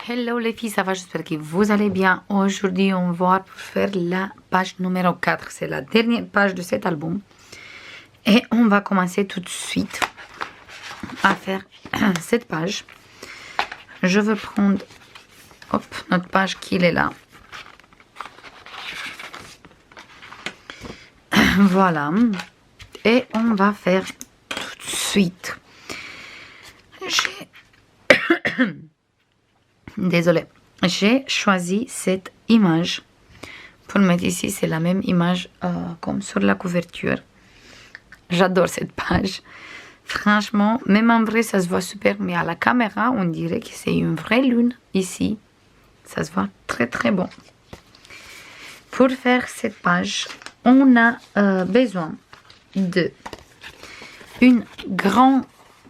Hello les filles, ça va? J'espère que vous allez bien. Aujourd'hui, on va faire la page numéro 4. C'est la dernière page de cet album. Et on va commencer tout de suite à faire cette page. Je vais prendre notre page qui est là. Voilà. Et on va faire tout de suite. Désolée. J'ai choisi cette image pour mettre ici. C'est la même image comme sur la couverture. J'adore cette page. Franchement, même en vrai, ça se voit super. Mais à la caméra, on dirait que c'est une vraie lune ici. Ça se voit très très bon. Pour faire cette page, on a besoin de une grande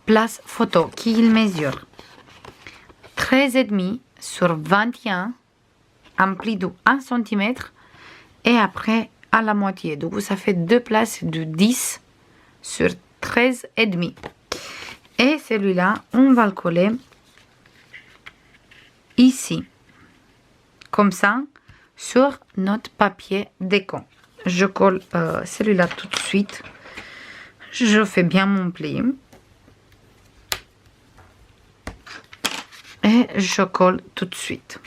place photo qui mesure 13,5 sur 21, ampli de 1 cm et après à la moitié. Donc ça fait deux places de 10 sur 13,5. Et celui-là, on va le coller ici, comme ça, sur notre papier déco. Je colle celui-là tout de suite. Je fais bien mon pli. Et je colle tout de suite.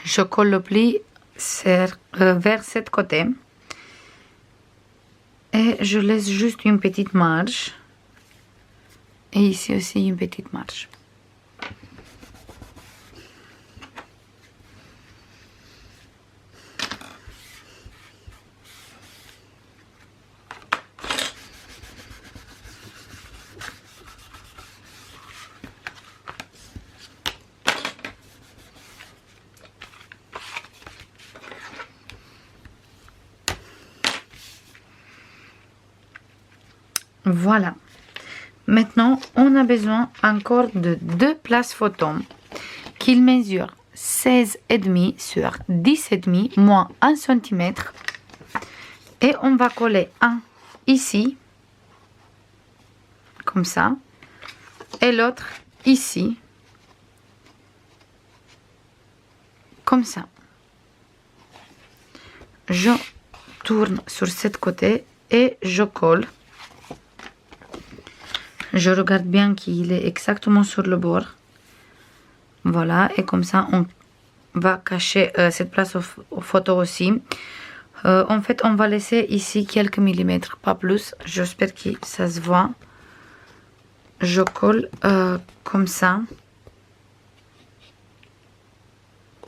Je colle le pli vers cet côté. Et je laisse juste une petite marge. Et ici aussi une petite marge. Voilà. Maintenant, on a besoin encore de deux places photo qui mesurent 16,5 sur 10,5 moins 1 cm. Et on va coller un ici, comme ça, et l'autre ici, comme ça. Je tourne sur ce côté et je colle. Je regarde bien qu'il est exactement sur le bord. Voilà, et comme ça, on va cacher cette place aux photos aussi. En fait, on va laisser ici quelques millimètres, pas plus. J'espère que ça se voit. Je colle comme ça.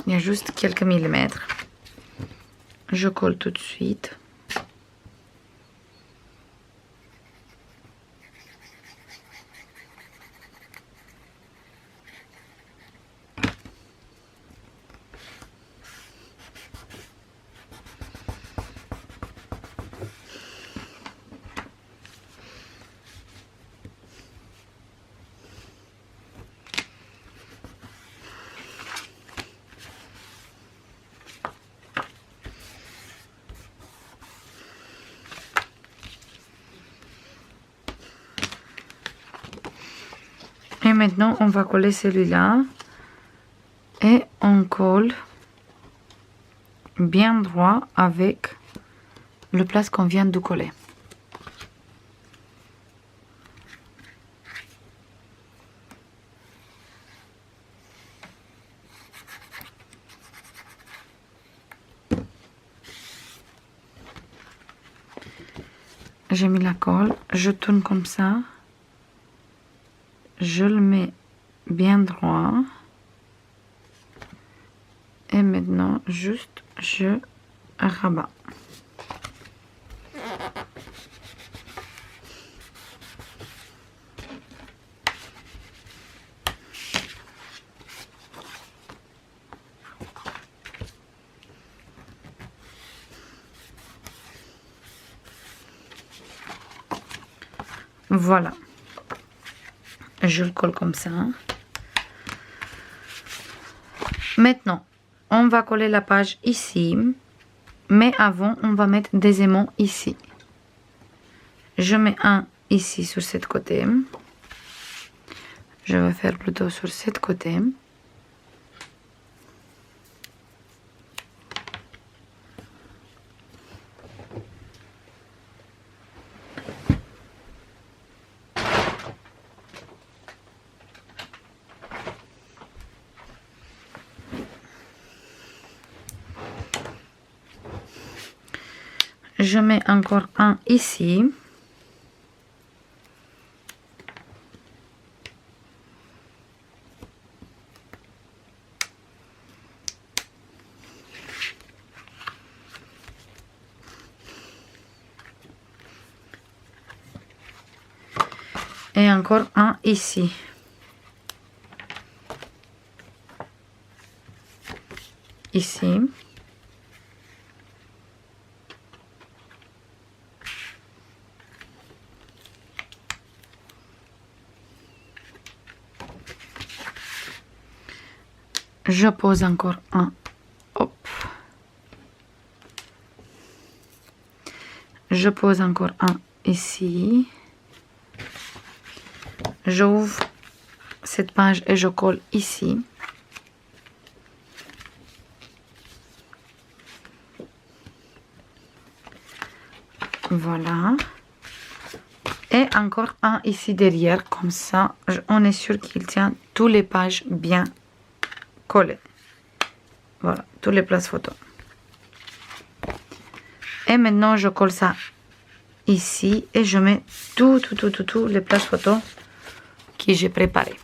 Il y a juste quelques millimètres. Je colle tout de suite. Et maintenant, on va coller celui-là. Et on colle bien droit avec le place qu'on vient de coller. J'ai mis la colle, je tourne comme ça. Je le mets bien droit. Et maintenant, juste, je rabats. Voilà. Je le colle comme ça. Maintenant, on va coller la page ici. Mais avant, on va mettre des aimants ici. Je mets un ici sur cette côté. Je vais faire plutôt sur cette côté. Je mets encore un ici. Et encore un ici. Ici. Je pose encore un. Hop. Je pose encore un ici. J'ouvre cette page et je colle ici. Voilà. Et encore un ici derrière. Comme ça, on est sûr qu'il tient toutes les pages bien collées. Voilà, toutes les places photos. Et maintenant, je colle ça ici et je mets tout les places photos que j'ai préparées.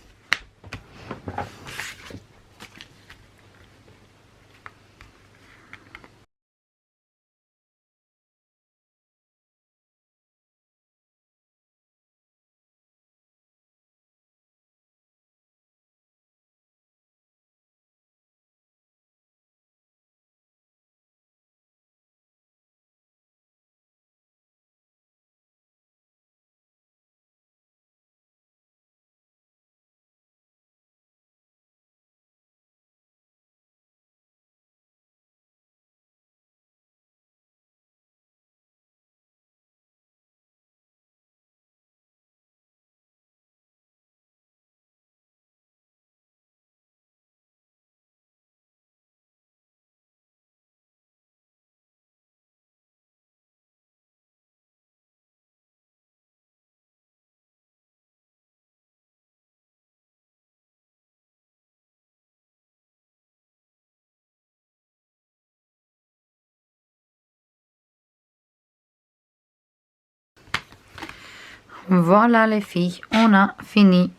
Voilà les filles, on a fini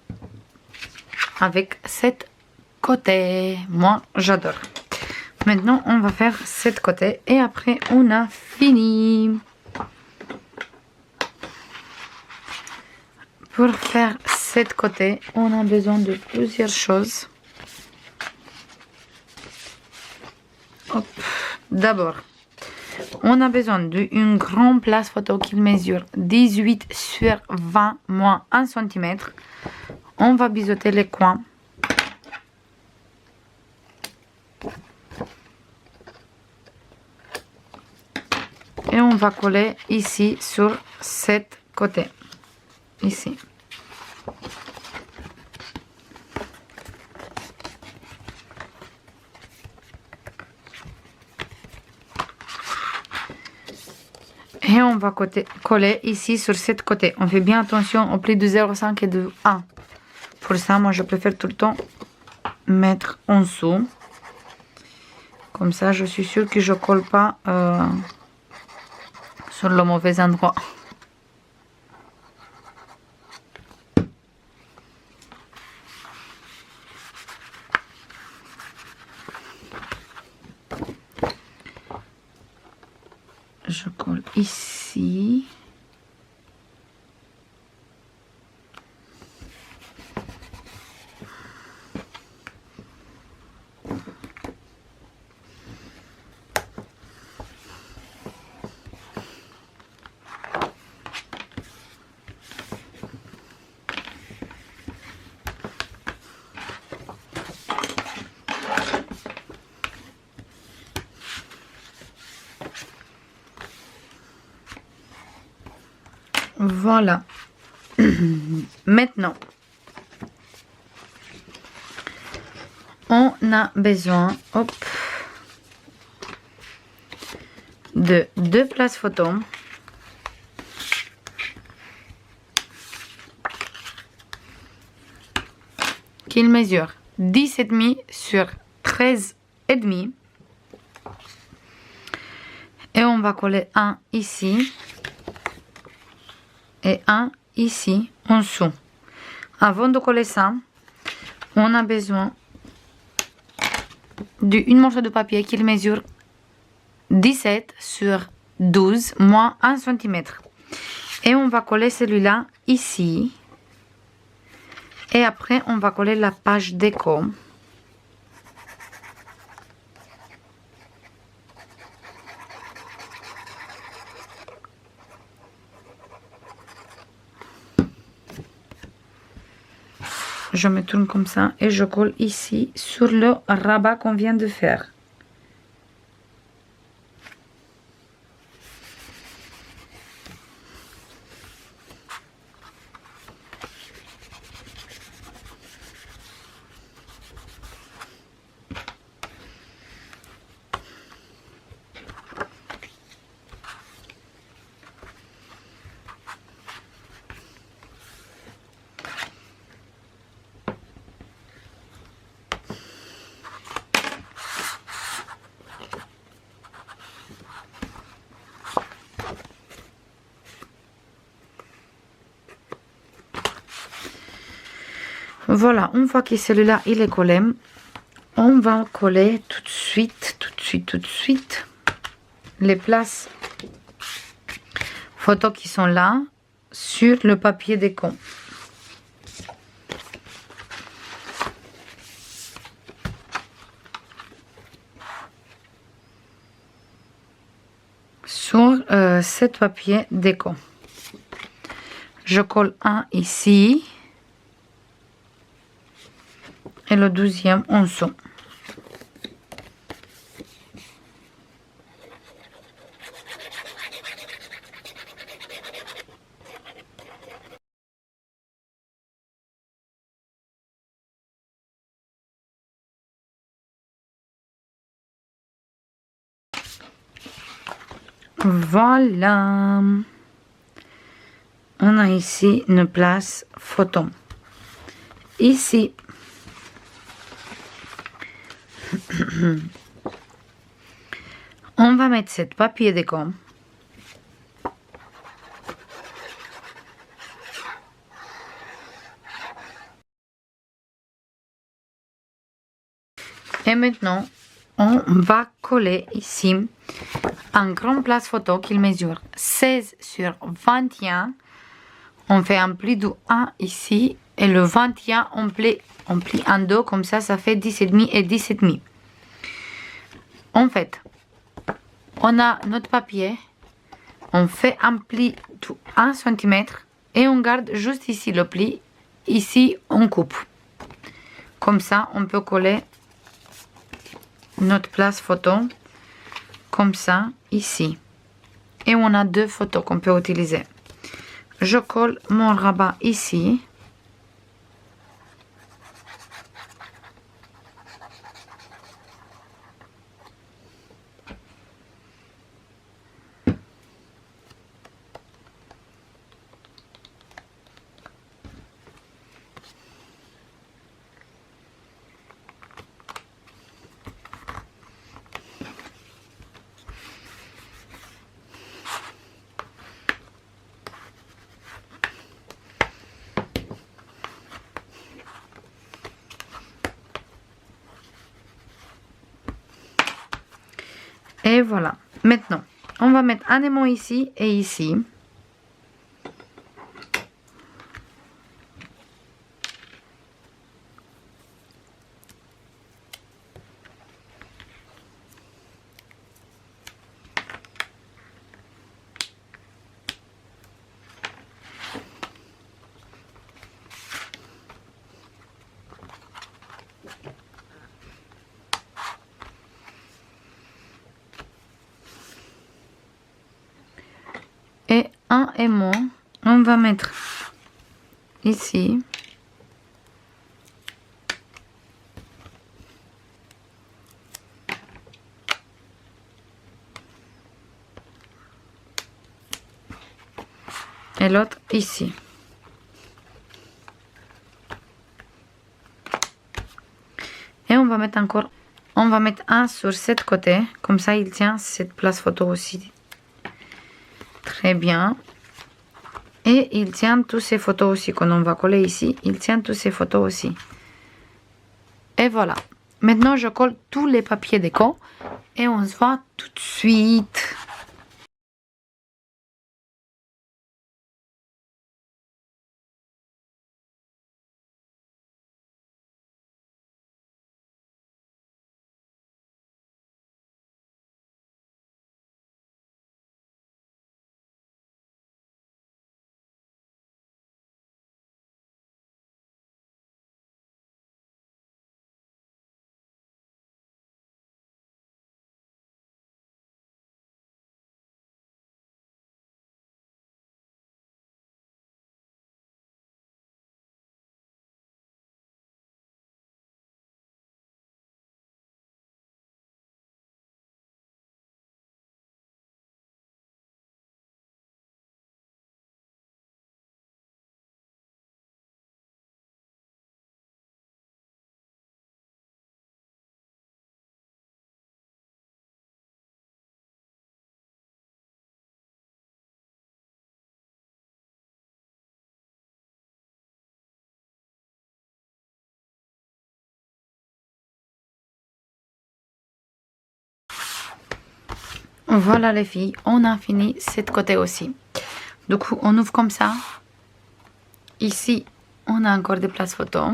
avec cette côté. Moi, j'adore. Maintenant, on va faire cette côté et après, on a fini. Pour faire cette côté, on a besoin de plusieurs choses. D'abord, on a besoin d'une grande place photo qui mesure 18 sur 20 moins 1 cm. On va biseauter les coins. Et on va coller ici sur cette côté. Ici. Et on va coller ici sur cette côté. On fait bien attention au pli de 0,5 et de 1. Pour ça, moi, je préfère tout le temps mettre en dessous. Comme ça, je suis sûre que je colle pas sur le mauvais endroit. Je colle ici. Voilà. Maintenant, on a besoin de 2 places photos. Qu'il mesure 10,5 sur 13,5. Et on va coller un ici et un ici en dessous. Avant de coller ça, on a besoin d'une morceau de papier qui mesure 17 sur 12 moins 1 cm. Et on va coller celui-là ici. Et après, on va coller la page déco. Je me tourne comme ça et je colle ici sur le rabat qu'on vient de faire. Voilà, une fois que celui-là il est collé, on va coller tout de suite les places photos qui sont là sur le papier déco. Sur ce papier déco. Je colle un ici. Et le 12e en dessous. Voilà. On a ici une place photo. Ici, on va mettre ce papier déco. Et maintenant, on va coller ici un grand place photo qui mesure 16 sur 21. On fait un pli de 1 ici et le 21 on plie en deux, comme ça fait 10,5 et 10,5. En fait, on a notre papier, on fait un pli de 1 cm et on garde juste ici le pli, ici on coupe. Comme ça, on peut coller notre place photo comme ça ici. Et on a 2 photos qu'on peut utiliser. Je colle mon rabat ici. Et voilà. Maintenant, on va mettre un aimant ici et ici. Et un aimant On va mettre ici. Et l'autre ici. Et on va mettre encore, on va mettre un sur cette côté, comme ça il tient cette place photo aussi. Très bien. Et il tient toutes ces photos aussi, quand on va coller ici, il tient toutes ces photos aussi. Et voilà. Maintenant je colle tous les papiers déco et on se voit tout de suite. Voilà les filles, on a fini cette côté aussi. Du coup, on ouvre comme ça. Ici, on a encore des places photos.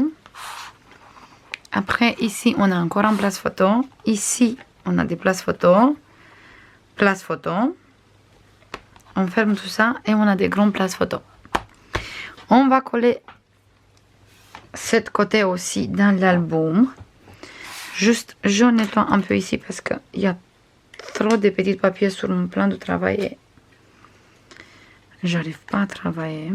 Après, ici, on a encore une place photo. Ici, on a des places photo. Place photo. On ferme tout ça et on a des grandes places photo. On va coller cette côté aussi dans l'album. Juste, je nettoie un peu ici parce qu'il y a trop de petits papiers sur mon plan de travail. J'arrive pas à travailler.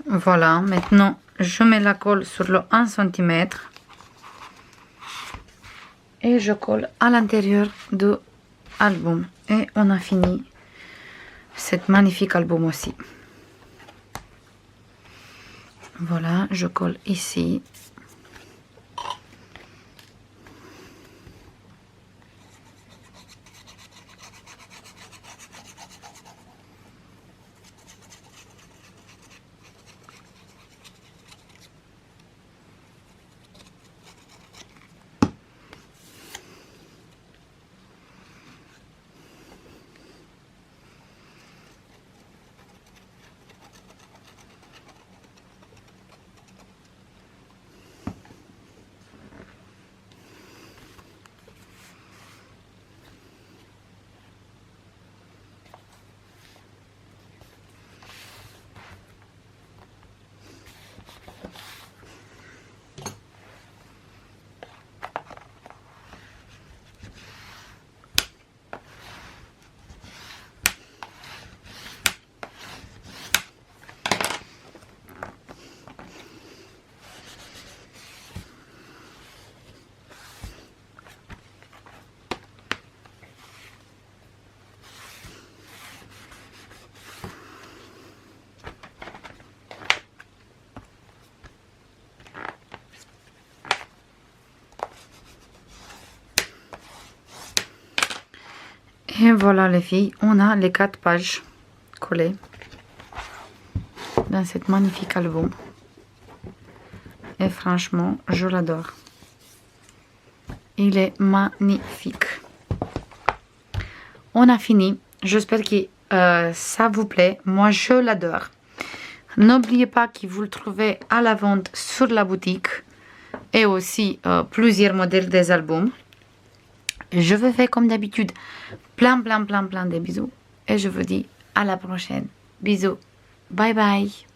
Voilà, maintenant je mets la colle sur le 1 cm et je colle à l'intérieur de l'album. Et on a fini cet magnifique album aussi. Voilà, je colle ici. Et voilà les filles, on a les 4 pages collées dans cet magnifique album. Et franchement, je l'adore. Il est magnifique. On a fini. J'espère que ça vous plaît. Moi, je l'adore. N'oubliez pas que vous le trouvez à la vente sur la boutique et aussi plusieurs modèles des albums. Je vous fais comme d'habitude plein de bisous et je vous dis à la prochaine. Bisous. Bye bye.